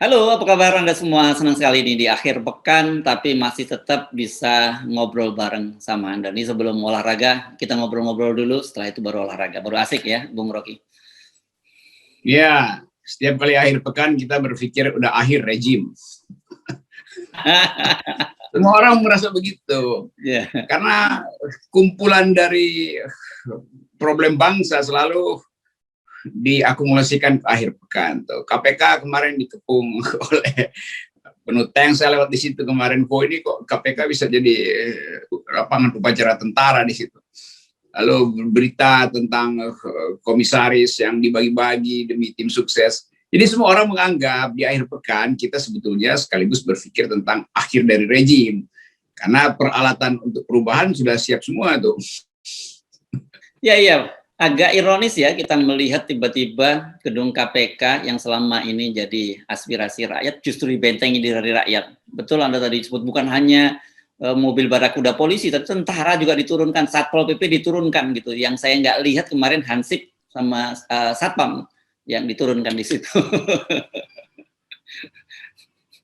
Halo, apa kabar Anda semua? Senang sekali ini di akhir pekan, tapi masih tetap bisa ngobrol bareng sama Anda. Nih sebelum olahraga, kita ngobrol-ngobrol dulu, setelah itu baru olahraga. Baru asik ya, Bung Rocky. Ya, setiap kali akhir pekan kita berpikir udah akhir rejim. Semua orang merasa begitu. Yeah. Karena kumpulan dari problem bangsa selalu diakumulasikan ke akhir pekan. Tuh. KPK kemarin dikepung oleh penuh tank, saya lewat di situ kemarin. Kok ini kok KPK bisa jadi lapangan upacara tentara di situ. Lalu berita tentang komisaris yang dibagi-bagi demi tim sukses. Jadi semua orang menganggap di akhir pekan kita sebetulnya sekaligus berpikir tentang akhir dari rejim. Karena peralatan untuk perubahan sudah siap semua tuh. Iya. Agak ironis ya kita melihat tiba-tiba gedung KPK yang selama ini jadi aspirasi rakyat justru dibentengi dari rakyat. Betul Anda tadi sebut, bukan hanya mobil barakuda polisi, tapi tentara juga diturunkan, Satpol PP diturunkan gitu. Yang saya nggak lihat kemarin Hansip sama Satpam yang diturunkan di situ.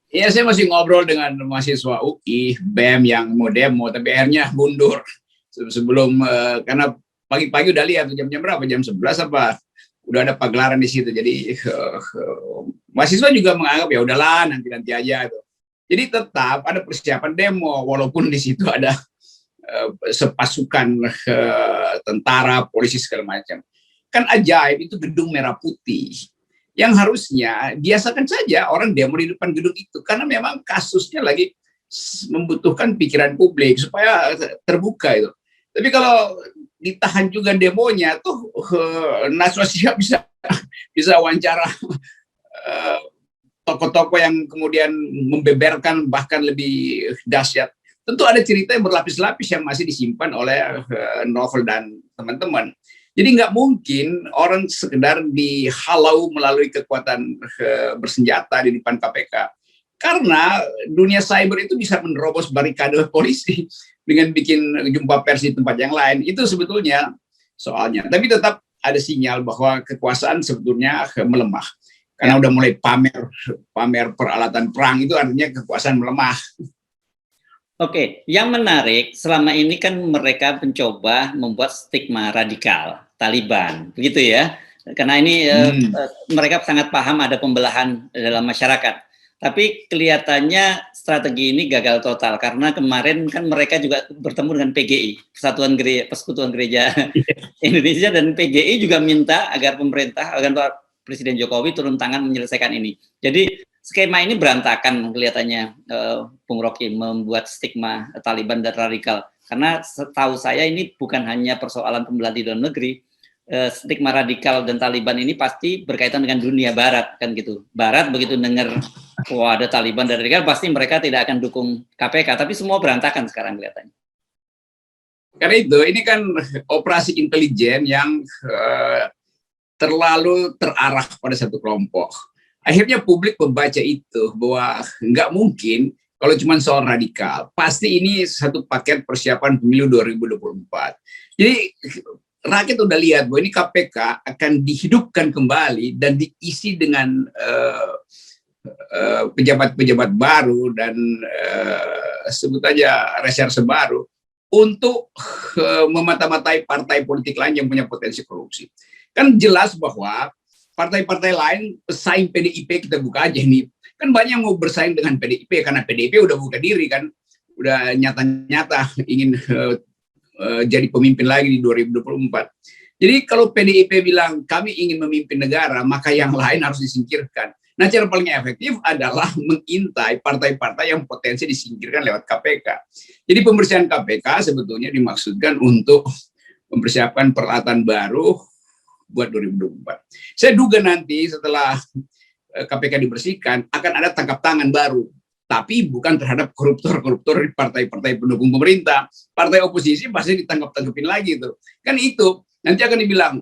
Iya, saya masih ngobrol dengan mahasiswa UI, BEM yang mau demo, tapi akhirnya mundur sebelum karena pagi-pagi udah lihat jam-jam berapa, jam 11 apa, udah ada pagelaran di situ. Jadi mahasiswa juga menganggap ya udahlah nanti aja tuh. Jadi tetap ada persiapan demo walaupun di situ ada sepasukan tentara, polisi segala macam. Kan ajaib itu gedung merah putih. Yang harusnya biasakan saja orang demo di depan gedung itu karena memang kasusnya lagi membutuhkan pikiran publik supaya terbuka itu. Tapi kalau ditahan juga demonya tuh Najwa Shihab bisa wawancara tokoh-tokoh yang kemudian membeberkan bahkan lebih dahsyat. Tentu ada cerita yang berlapis-lapis yang masih disimpan oleh novel dan teman-teman. Jadi nggak mungkin orang sekedar dihalau melalui kekuatan bersenjata di depan KPK. Karena dunia cyber itu bisa menerobos barikade polisi dengan bikin jumpa pers di tempat yang lain. Itu sebetulnya soalnya. Tapi tetap ada sinyal bahwa kekuasaan sebetulnya melemah. Karena udah mulai pamer peralatan perang, itu artinya kekuasaan melemah. Oke, yang menarik selama ini kan mereka mencoba membuat stigma radikal Taliban, begitu ya. Karena ini mereka sangat paham ada pembelahan dalam masyarakat. Tapi kelihatannya strategi ini gagal total karena kemarin kan mereka juga bertemu dengan PGI, Persekutuan Gereja Indonesia, dan PGI juga minta agar Presiden Jokowi turun tangan menyelesaikan ini. Jadi skema ini berantakan kelihatannya, Bung Rocky, membuat stigma Taliban dan radikal. Karena setahu saya ini bukan hanya persoalan pembelahan di dalam negeri, stigma radikal dan Taliban ini pasti berkaitan dengan dunia Barat kan gitu. Barat begitu dengar wah ada Taliban dan radikal pasti mereka tidak akan dukung KPK. Tapi semua berantakan sekarang kelihatannya. Karena itu ini kan operasi intelijen yang terlalu terarah pada satu kelompok. Akhirnya publik membaca itu bahwa nggak mungkin kalau cuma soal radikal. Pasti ini satu paket persiapan pemilu 2024. Jadi rakyat udah lihat bahwa ini KPK akan dihidupkan kembali dan diisi dengan pejabat-pejabat baru dan sebut aja reserse baru untuk memata-matai partai politik lain yang punya potensi korupsi. Kan jelas bahwa partai-partai lain pesaing PDIP, kita buka aja nih, kan banyak yang mau bersaing dengan PDIP karena PDIP udah buka diri kan, udah nyata-nyata ingin jadi pemimpin lagi di 2024. Jadi kalau PDIP bilang kami ingin memimpin negara, maka yang lain harus disingkirkan. Nah, cara paling efektif adalah mengintai partai-partai yang potensi disingkirkan lewat KPK. Jadi pembersihan KPK sebetulnya dimaksudkan untuk mempersiapkan peralatan baru buat 2024. Saya duga nanti setelah KPK dibersihkan akan ada tangkap tangan baru, tapi bukan terhadap koruptor-koruptor di partai-partai pendukung pemerintah. Partai oposisi pasti ditangkap-tangkepin lagi tuh. Kan itu nanti akan dibilang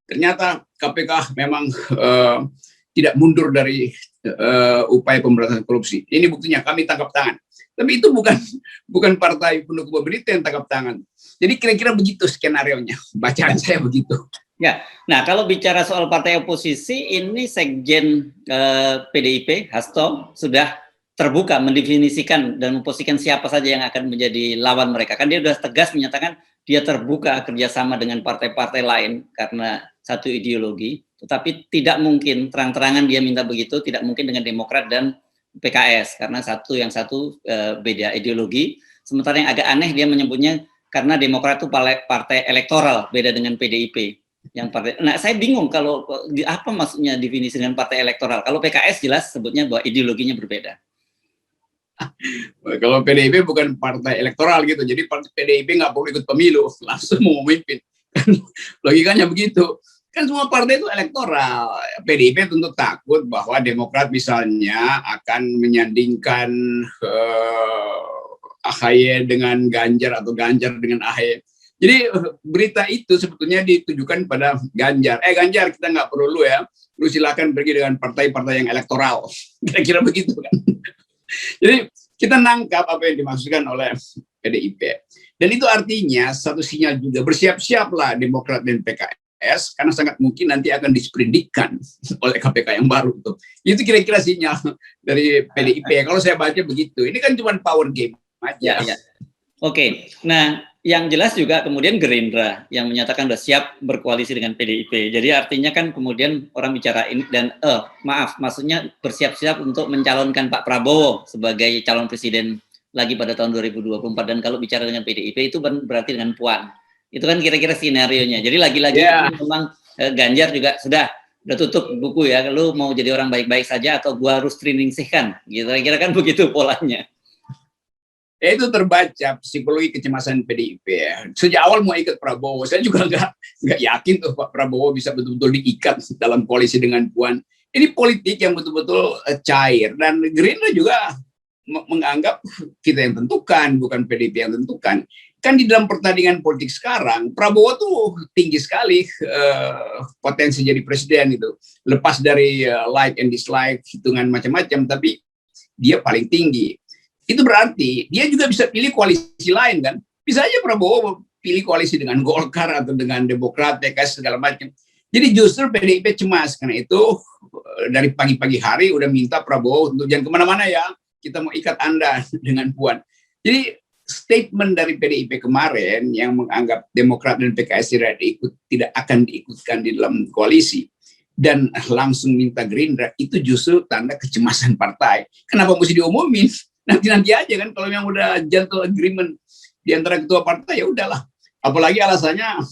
ternyata KPK memang tidak mundur dari upaya pemberantasan korupsi. Ini buktinya kami tangkap tangan. Tapi itu bukan partai pendukung pemerintah yang tangkap tangan. Jadi kira-kira begitu skenario-nya. Bacaan saya begitu. Ya, nah kalau bicara soal partai oposisi, ini Sekjen PDIP, Hasto, sudah terbuka mendefinisikan dan memposisikan siapa saja yang akan menjadi lawan mereka. Kan dia sudah tegas menyatakan dia terbuka kerjasama dengan partai-partai lain karena satu ideologi, tetapi tidak mungkin terang-terangan dia minta begitu, tidak mungkin dengan Demokrat dan PKS, karena yang satu beda ideologi, sementara yang agak aneh dia menyebutnya karena Demokrat itu partai elektoral, beda dengan PDIP. Yang partai, nah saya bingung kalau apa maksudnya definisi dengan partai elektoral. Kalau PKS jelas sebutnya bahwa ideologinya berbeda. Kalau PDIP bukan partai elektoral gitu, jadi PDIP nggak perlu ikut pemilu, langsung mau memimpin. Logikanya begitu. Kan semua partai itu elektoral. PDIP tentu takut bahwa Demokrat misalnya akan menyandingkan AHY dengan Ganjar atau Ganjar dengan AHY. Jadi berita itu sebetulnya ditujukan pada Ganjar. Ganjar, kita nggak perlu lu ya. Lu silakan pergi dengan partai-partai yang elektoral. Kira-kira begitu kan. Jadi kita nangkap apa yang dimaksudkan oleh PDIP. Dan itu artinya satu sinyal juga, bersiap-siaplah Demokrat dan PKS, karena sangat mungkin nanti akan disprindikan oleh KPK yang baru. Itu kira-kira sinyal dari PDIP. Kalau saya baca begitu, ini kan cuma power game aja. Ya. Oke, nah yang jelas juga kemudian Gerindra yang menyatakan sudah siap berkoalisi dengan PDIP. Jadi artinya kan kemudian orang bicara ini dan maksudnya bersiap-siap untuk mencalonkan Pak Prabowo sebagai calon presiden lagi pada tahun 2024. Dan kalau bicara dengan PDIP itu berarti dengan Puan. Itu kan kira-kira skenario-nya. Jadi lagi-lagi memang Ganjar juga sudah tutup buku ya. Lu mau jadi orang baik-baik saja atau gua harus triningsihkan. Gitu kira-kira kan begitu polanya. Itu terbaca psikologi kecemasan PDIP ya. Sejak awal mau ikut Prabowo, saya juga nggak yakin tuh Pak Prabowo bisa betul-betul diikat dalam koalisi dengan Puan. Ini politik yang betul-betul cair, dan Gerindra juga menganggap kita yang tentukan, bukan PDIP yang tentukan. Kan di dalam pertandingan politik sekarang, Prabowo tuh tinggi sekali potensi jadi presiden itu. Lepas dari like and dislike, hitungan macam-macam, tapi dia paling tinggi. Itu berarti dia juga bisa pilih koalisi lain kan. Bisa aja Prabowo pilih koalisi dengan Golkar atau dengan Demokrat, PKS segala macam. Jadi justru PDIP cemas, karena itu dari pagi-pagi hari udah minta Prabowo untuk jangan kemana-mana ya, kita mau ikat Anda dengan Puan. Jadi statement dari PDIP kemarin yang menganggap Demokrat dan PKS tidak akan diikutkan di dalam koalisi dan langsung minta Gerindra, itu justru tanda kecemasan partai. Kenapa mesti diumumin? Nanti aja kan, kalau yang udah gentle agreement di antara ketua partai ya udahlah. Apalagi alasannya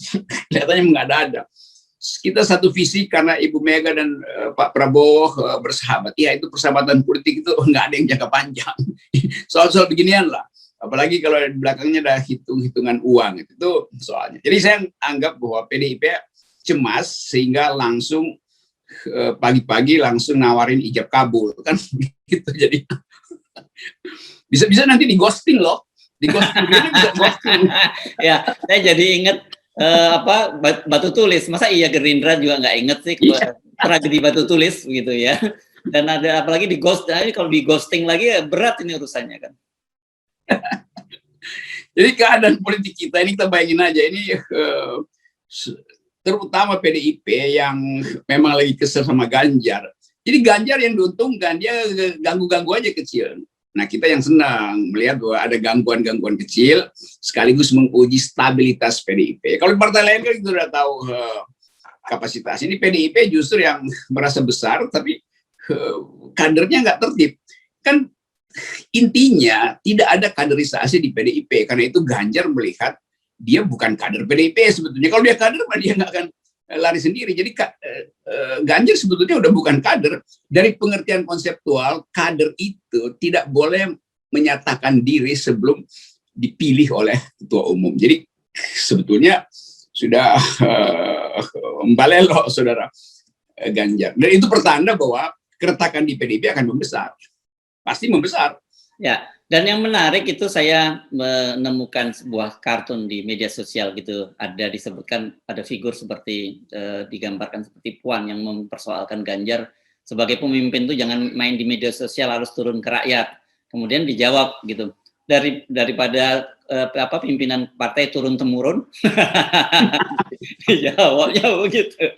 kelihatannya mengada-ada. Kita satu visi karena Ibu Mega dan Pak Prabowo bersahabat. Ya itu persahabatan politik itu nggak ada yang jangka panjang. Soal-soal beginian lah. Apalagi kalau di belakangnya ada hitung-hitungan uang, itu soalnya. Jadi saya anggap bahwa PDIP cemas sehingga langsung pagi-pagi langsung nawarin ijab kabul kan gitu. Jadi bisa nanti di ghosting loh, bisa ghosting. Ya, saya jadi inget batu tulis. Masa iya Gerindra juga nggak inget sih tragedi batu tulis gitu ya. Dan ada apalagi di ghost, kalau di ghosting lagi ya berat ini urusannya kan. Jadi keadaan politik kita ini, kita bayangin aja ini terutama PDIP yang memang lagi kesel sama Ganjar. Jadi Ganjar yang diuntungkan, dia ganggu-ganggu aja kecil. Nah, kita yang senang melihat bahwa ada gangguan-gangguan kecil sekaligus menguji stabilitas PDIP. Kalau partai lain kan kita sudah tahu kapasitas. Ini PDIP justru yang merasa besar, tapi kadernya nggak tertib. Kan intinya tidak ada kaderisasi di PDIP. Karena itu Ganjar melihat dia bukan kader PDIP sebetulnya. Kalau dia kader, dia nggak akan lari sendiri. Jadi Ganjar sebetulnya udah bukan kader. Dari pengertian konseptual, kader itu tidak boleh menyatakan diri sebelum dipilih oleh ketua umum. Jadi sebetulnya sudah membalelo saudara Ganjar. Dan itu pertanda bahwa keretakan di PDIP akan membesar. Pasti membesar. Ya, dan yang menarik itu saya menemukan sebuah kartun di media sosial gitu, ada disebutkan ada figur seperti digambarkan seperti Puan yang mempersoalkan Ganjar sebagai pemimpin tuh jangan main di media sosial, harus turun ke rakyat. kemudian dijawab gitu. Daripada pimpinan partai turun temurun, dijawabnya begitu.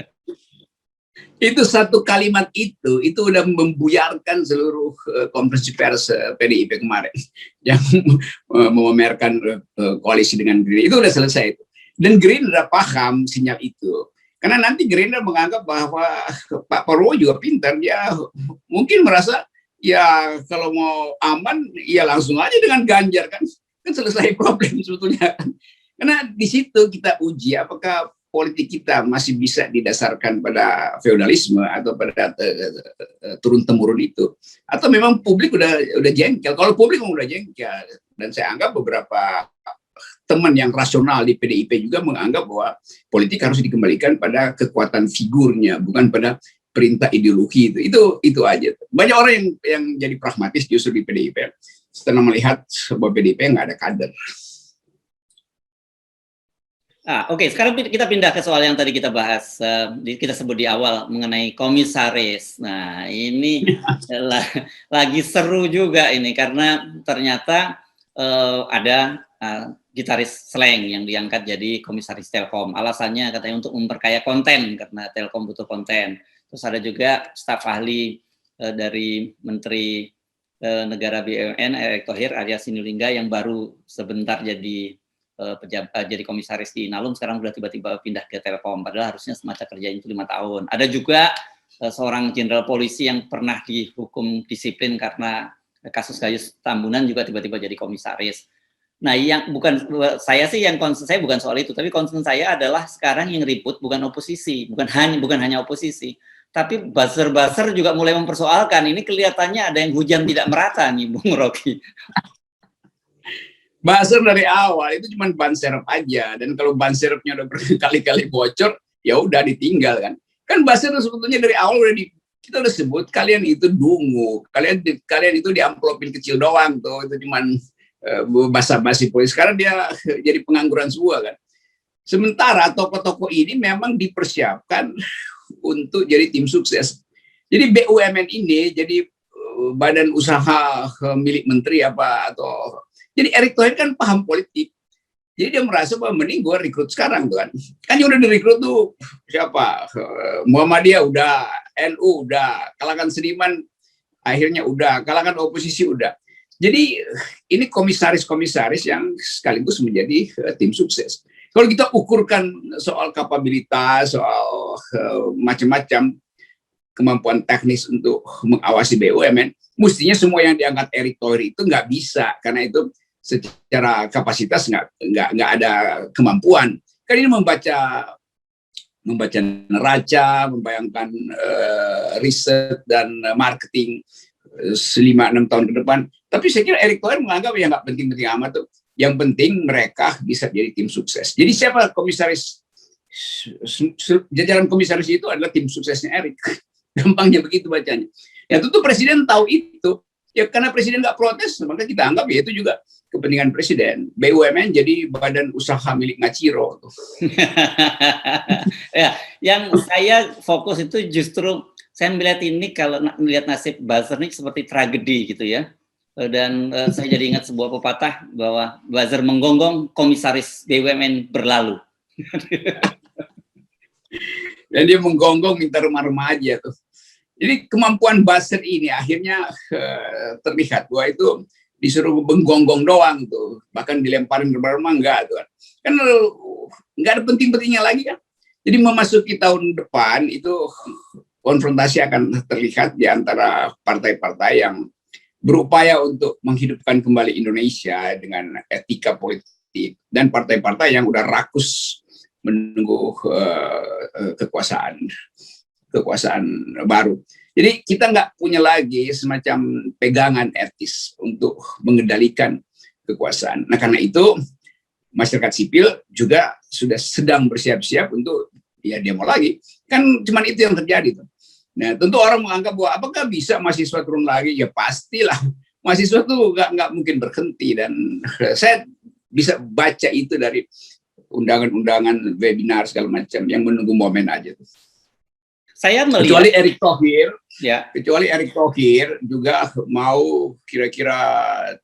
Itu satu kalimat itu udah membuyarkan seluruh konferensi pers PDIP kemarin yang memamerkan koalisi dengan Gerindra. Itu udah selesai itu. Dan Gerindra paham sinyal itu. Karena nanti Gerindra menganggap bahwa Pak Prabowo juga pintar, dia mungkin merasa ya kalau mau aman ya langsung aja dengan Ganjar kan selesai problem sebetulnya. Karena di situ kita uji apakah politik kita masih bisa didasarkan pada feodalisme atau pada turun temurun itu, atau memang publik udah jengkel. Kalau publik udah jengkel, dan saya anggap beberapa teman yang rasional di PDIP juga menganggap bahwa politik harus dikembalikan pada kekuatan figurnya, bukan pada perintah ideologi itu aja. Banyak orang yang jadi pragmatis justru di PDIP setelah melihat bahwa PDIP nggak ada kader. Oke. Sekarang kita pindah ke soal yang tadi kita bahas, kita sebut di awal mengenai komisaris. Nah, ini lagi seru juga ini karena ternyata ada gitaris Slank yang diangkat jadi komisaris Telkom. Alasannya katanya untuk memperkaya konten karena Telkom butuh konten. Terus ada juga staf ahli dari Menteri Negara BUMN Erick Thohir alias Sinulinga yang baru sebentar jadi jadi komisaris di Inalum, sekarang sudah tiba-tiba pindah ke Telkom, padahal harusnya masa kerjanya itu 5 tahun. Ada juga seorang jenderal polisi yang pernah dihukum disiplin karena kasus Tambunan juga tiba-tiba jadi komisaris. Nah, yang bukan saya sih, yang concern saya bukan soal itu, tapi concern saya adalah sekarang yang ribut bukan oposisi, bukan hanya oposisi, tapi buzzer-buzzer juga mulai mempersoalkan. Ini kelihatannya ada yang hujan tidak merata nih, Bung Rocky. Buzzer dari awal itu cuma ban serep aja, dan kalau ban serepnya udah berkali-kali bocor, ya udah ditinggal kan. Kan buzzer sebetulnya dari awal kita udah sebut kalian itu dungu, kalian itu diamplopin kecil doang tuh, itu cuman basa-basi polisi. Sekarang dia jadi pengangguran semua kan. Sementara tokoh-tokoh ini memang dipersiapkan untuk jadi tim sukses. Jadi BUMN ini jadi badan usaha milik menteri atau jadi Erick Thohir kan paham politik. Jadi dia merasa bahwa mending gue rekrut sekarang tuh kan. Kan yang udah direkrut tuh siapa? Muhammadiyah udah, NU udah, kalangan seniman akhirnya udah, kalangan oposisi udah. Jadi ini komisaris-komisaris yang sekaligus menjadi tim sukses. Kalau kita ukurkan soal kapabilitas, soal macam-macam kemampuan teknis untuk mengawasi BUMN, mestinya semua yang diangkat Erick Thohir itu nggak bisa, karena itu secara kapasitas nggak ada kemampuan. Kan ini membaca neraca, membayangkan riset dan marketing 5-6 tahun ke depan. Tapi saya kira Erick Thohir menganggap ya nggak penting-penting amat tuh. Yang penting mereka bisa jadi tim sukses. Jadi siapa komisaris? Jajaran komisaris itu adalah tim suksesnya Erick. Gampangnya begitu bacanya. Ya tentu presiden tahu itu. Ya karena presiden nggak protes, maka kita anggap ya itu juga kepentingan presiden. BUMN jadi badan usaha milik Ngaciro. Ya, yang saya fokus itu justru saya melihat ini, kalau melihat nasib buzzer ini seperti tragedi gitu ya. Dan saya jadi ingat sebuah pepatah bahwa buzzer menggonggong, komisaris BUMN berlalu. Dan dia menggonggong minta rumah-rumah aja tuh. Jadi kemampuan buzzer ini akhirnya terlihat bahwa itu disuruh menggonggong doang tuh, bahkan dilemparin rumah-rumah enggak tuh kan nggak ada penting-pentingnya lagi kan. Jadi memasuki tahun depan itu konfrontasi akan terlihat di antara partai-partai yang berupaya untuk menghidupkan kembali Indonesia dengan etika politik dan partai-partai yang udah rakus menunggu kekuasaan baru. Jadi kita nggak punya lagi semacam pegangan etis untuk mengendalikan kekuasaan. Nah karena itu masyarakat sipil juga sudah sedang bersiap-siap untuk ya demo lagi. Kan cuma itu yang terjadi tuh. Nah tentu orang menganggap bahwa apakah bisa mahasiswa turun lagi? Ya pastilah. Mahasiswa tuh nggak mungkin berhenti, dan saya bisa baca itu dari undangan-undangan webinar segala macam yang menunggu momen aja tuh. Saya melihat kecuali Erick Thohir juga mau kira-kira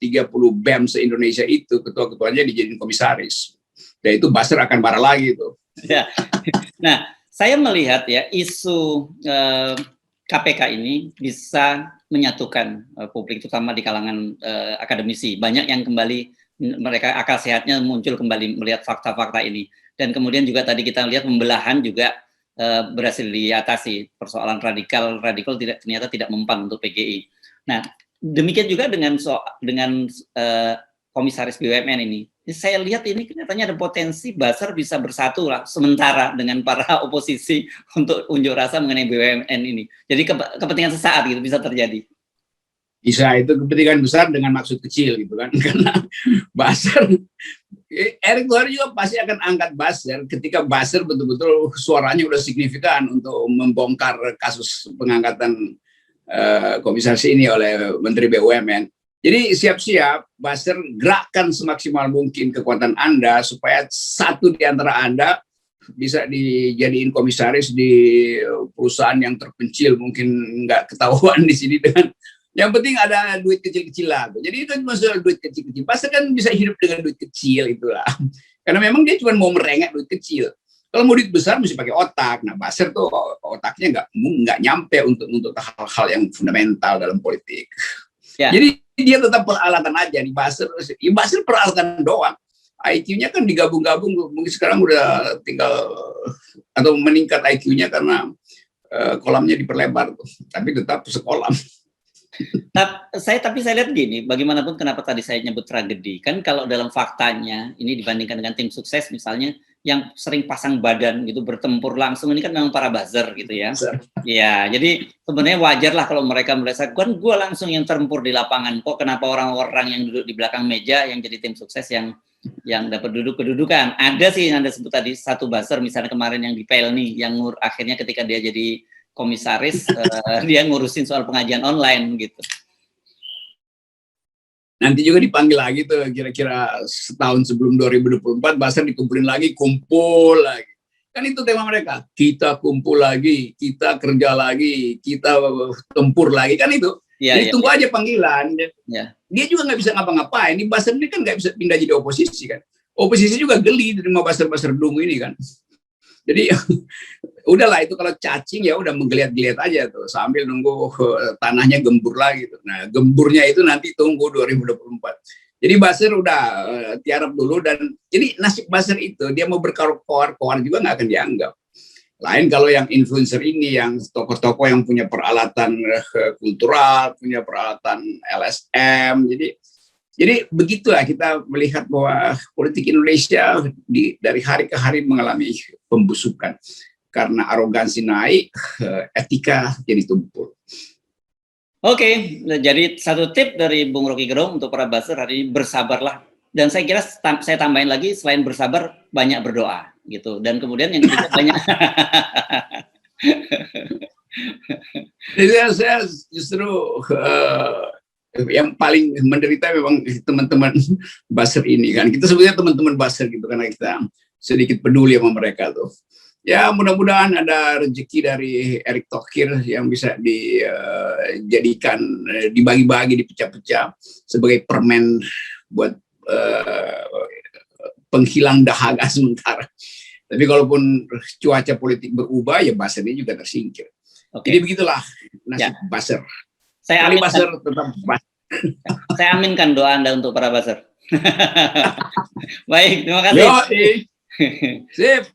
30 BEM se-Indonesia itu ketua-ketuanya dijadiin komisaris. Dan itu buzzer akan marah lagi tuh. Ya. Nah, saya melihat ya isu KPK ini bisa menyatukan publik, terutama di kalangan akademisi. Banyak yang kembali mereka akal sehatnya muncul kembali melihat fakta-fakta ini. Dan kemudian juga tadi kita lihat pembelahan juga berhasil diatasi. Persoalan radikal ternyata tidak mempan untuk PGI. Nah, demikian juga dengan komisaris BUMN ini. Saya lihat ini kelihatannya ada potensi buzzer bisa bersatu lah sementara dengan para oposisi untuk unjuk rasa mengenai BUMN ini. Jadi kepentingan sesaat gitu bisa terjadi. Bisa, itu kepentingan besar dengan maksud kecil gitu kan. Karena buzzer, Erick Thohir juga pasti akan angkat buzzer ketika buzzer betul-betul suaranya udah signifikan untuk membongkar kasus pengangkatan komisaris ini oleh Menteri BUMN. Jadi siap-siap buzzer gerakkan semaksimal mungkin kekuatan Anda supaya satu di antara Anda bisa dijadiin komisaris di perusahaan yang terpencil, mungkin nggak ketahuan di sini dengan yang penting ada duit kecil-kecilan. Jadi itu masalah duit kecil-kecil. Buzzer kan bisa hidup dengan duit kecil itulah. Karena memang dia cuma mau merengek duit kecil. Kalau mau duit besar mesti pakai otak. Nah, buzzer tuh otaknya nggak nyampe untuk hal-hal yang fundamental dalam politik. Ya. Jadi dia tetap peralatan aja di buzzer. Ya buzzer peralatan doang. IQ-nya kan digabung-gabung. Mungkin sekarang udah tinggal atau meningkat IQ-nya karena kolamnya diperlebar tuh. Tapi tetap sekolam. Tapi saya lihat gini, bagaimanapun kenapa tadi saya nyebut tragedi, kan kalau dalam faktanya ini dibandingkan dengan tim sukses misalnya yang sering pasang badan gitu bertempur langsung ini kan memang para buzzer gitu ya. Ya, jadi sebenarnya wajar lah kalau mereka merasa kan gue langsung yang tertempur di lapangan, kok kenapa orang-orang yang duduk di belakang meja yang jadi tim sukses yang dapat duduk kedudukan. Ada sih yang Anda sebut tadi satu buzzer misalnya kemarin yang di Pelni yang akhirnya ketika dia jadi komisaris dia ngurusin soal pengajian online gitu. Nanti juga dipanggil lagi tuh kira-kira setahun sebelum 2024 buzzer dikumpulin lagi, kumpul lagi. Kan itu tema mereka. Kita kumpul lagi, kita kerja lagi, kita tempur lagi kan itu. Ya, jadi tunggu aja panggilan. Ya. Dia juga nggak bisa ngapa-ngapain. Ini buzzer ini kan nggak bisa pindah jadi oposisi kan. Oposisi juga geli terima buzzer-buzzer dungu ini kan. Jadi udahlah itu kalau cacing ya udah menggeliat-geliat aja tuh sambil nunggu tanahnya gembur lagi tuh. Nah, gemburnya itu nanti tunggu 2024. Jadi buzzer udah tiarap dulu dan jadi nasib buzzer itu dia mau berkoar-koar juga nggak akan dianggap. Lain kalau yang influencer ini yang tokoh-tokoh yang punya peralatan kultural, punya peralatan LSM. Jadi begitulah kita melihat bahwa politik Indonesia dari hari ke hari mengalami pembusukan. Karena arogansi naik, etika jadi tumpul. Oke, jadi satu tip dari Bung Rocky Gerung untuk para buzzer hari ini bersabarlah. Dan saya kira saya tambahin lagi selain bersabar banyak berdoa gitu. Dan kemudian yang ketiga banyak. Jadi saya justru yang paling menderita memang teman-teman buzzer ini kan. Kita sebutnya teman-teman buzzer gitu karena kita sedikit peduli sama mereka tuh. Ya mudah-mudahan ada rezeki dari Erick Thohir yang bisa dijadikan dibagi-bagi, dipecah-pecah sebagai permen buat penghilang dahaga sementara. Tapi kalaupun cuaca politik berubah ya buzzer ini juga tersingkir. Jadi begitulah nasib buzzer. Saya aminkan, buzzer tetap buzzer. Saya aminkan doa Anda untuk para buzzer. Baik, terima kasih. Sip.